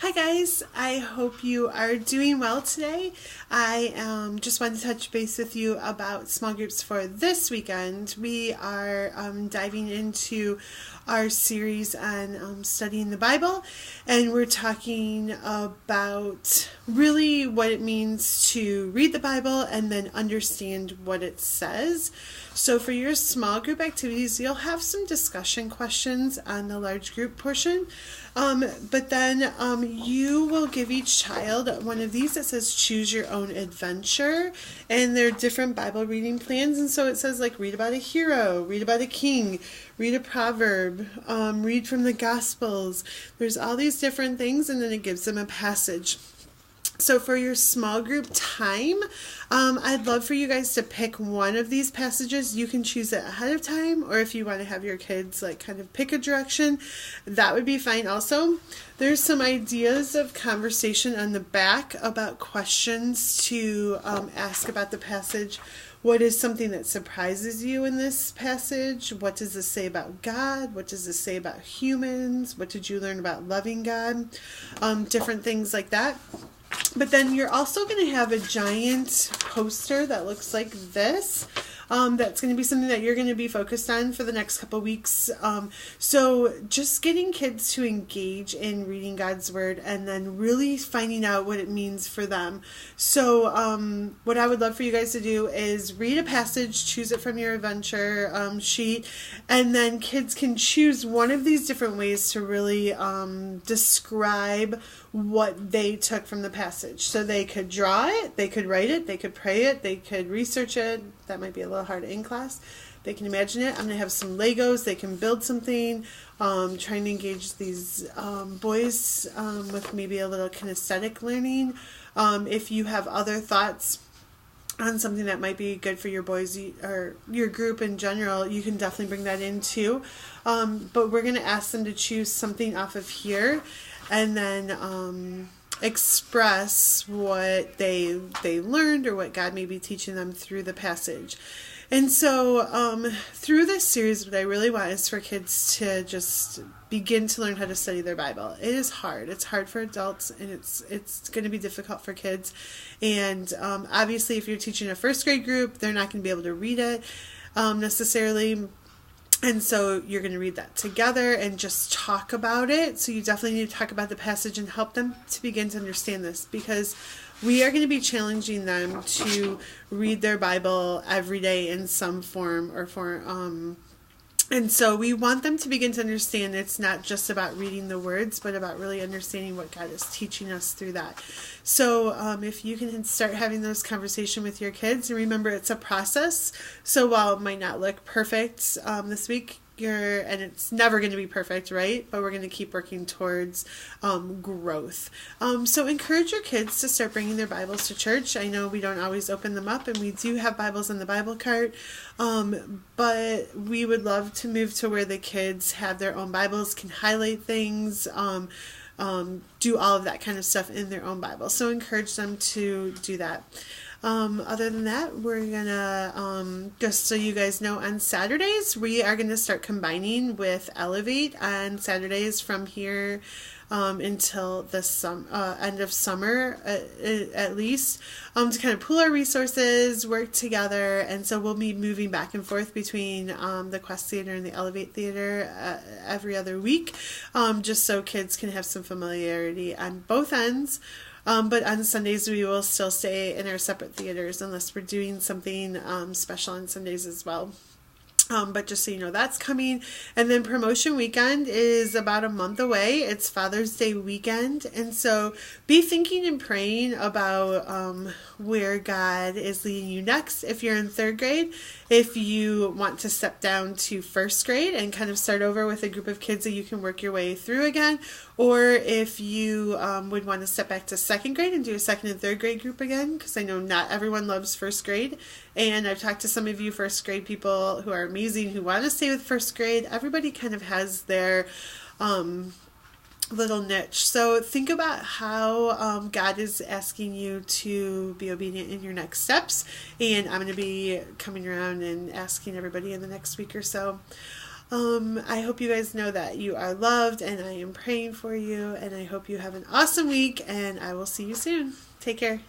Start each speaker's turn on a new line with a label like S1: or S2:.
S1: Hi guys, I hope you are doing well today. I just wanted to touch base with you about small groups for this weekend. We are diving into our series on studying the Bible, and we're talking about really what it means to read the Bible and then understand what it says. So for your small group activities, you'll have some discussion questions on the large group portion. But then you will give each child one of these that says choose your own adventure, and they're different Bible reading plans. And so it says like read about a hero, read about a king, read a proverb, read from the Gospels. There's all these different things, and then it gives them a passage. So for your small group time, I'd love for you guys to pick one of these passages. You can choose it ahead of time, or if you want to have your kids like kind of pick a direction, that would be fine also. There's some ideas of conversation on the back about questions to ask about the passage. What is something that surprises you in this passage? What does this say about God? What does this say about humans? What did you learn about loving God? Different things like that. But then you're also going to have a giant poster that looks like this. That's going to be something that you're going to be focused on for the next couple weeks. So just getting kids to engage in reading God's Word and then really finding out what it means for them. So what I would love for you guys to do is read a passage, choose it from your adventure sheet, and then kids can choose one of these different ways to really describe what they took from the passage. So they could draw it, they could write it, they could pray it, they could research it. That might be a little hard in class. They can imagine it. I'm going to have some Legos. They can build something. Trying to engage these boys with maybe a little kinesthetic learning. If you have other thoughts on something that might be good for your boys or your group in general, you can definitely bring that in too. But we're going to ask them to choose something off of here and then express what they learned or what God may be teaching them through the passage. And so through this series, what I really want is for kids to just begin to learn how to study their Bible. It is hard. It's hard for adults, and it's going to be difficult for kids. And obviously, if you're teaching a first grade group, they're not going to be able to read it necessarily. And so you're going to read that together and just talk about it. So you definitely need to talk about the passage and help them to begin to understand this, because we are going to be challenging them to read their Bible every day in some form or form. And so we want them to begin to understand it's not just about reading the words, but about really understanding what God is teaching us through that. So if you can start having those conversations with your kids, and remember it's a process. So while it might not look perfect this week, and it's never going to be perfect, right? But we're going to keep working towards growth. So encourage your kids to start bringing their Bibles to church. I know we don't always open them up, and we do have Bibles in the Bible cart, but we would love to move to where the kids have their own Bibles, can highlight things, do all of that kind of stuff in their own Bible. So encourage them to do that. Other than that, we're gonna, just so you guys know, on Saturdays, we are gonna start combining with Elevate on Saturdays from here until the end of summer, at least, to kind of pool our resources, work together. And so we'll be moving back and forth between the Quest Theater and the Elevate Theater every other week, just so kids can have some familiarity on both ends. But on Sundays, we will still stay in our separate theaters unless we're doing something special on Sundays as well. But just so you know, that's coming. And then promotion weekend is about a month away. It's Father's Day weekend. And so be thinking and praying about where God is leading you next. If you're in third grade, if you want to step down to first grade and kind of start over with a group of kids that you can work your way through again, or if you would want to step back to second grade and do a second and third grade group again, because I know not everyone loves first grade. And I've talked to some of you first grade people who are amazing, who want to stay with first grade. Everybody kind of has their little niche. So think about how God is asking you to be obedient in your next steps. And I'm going to be coming around and asking everybody in the next week or so. I hope you guys know that you are loved, and I am praying for you, and I hope you have an awesome week, and I will see you soon. Take care.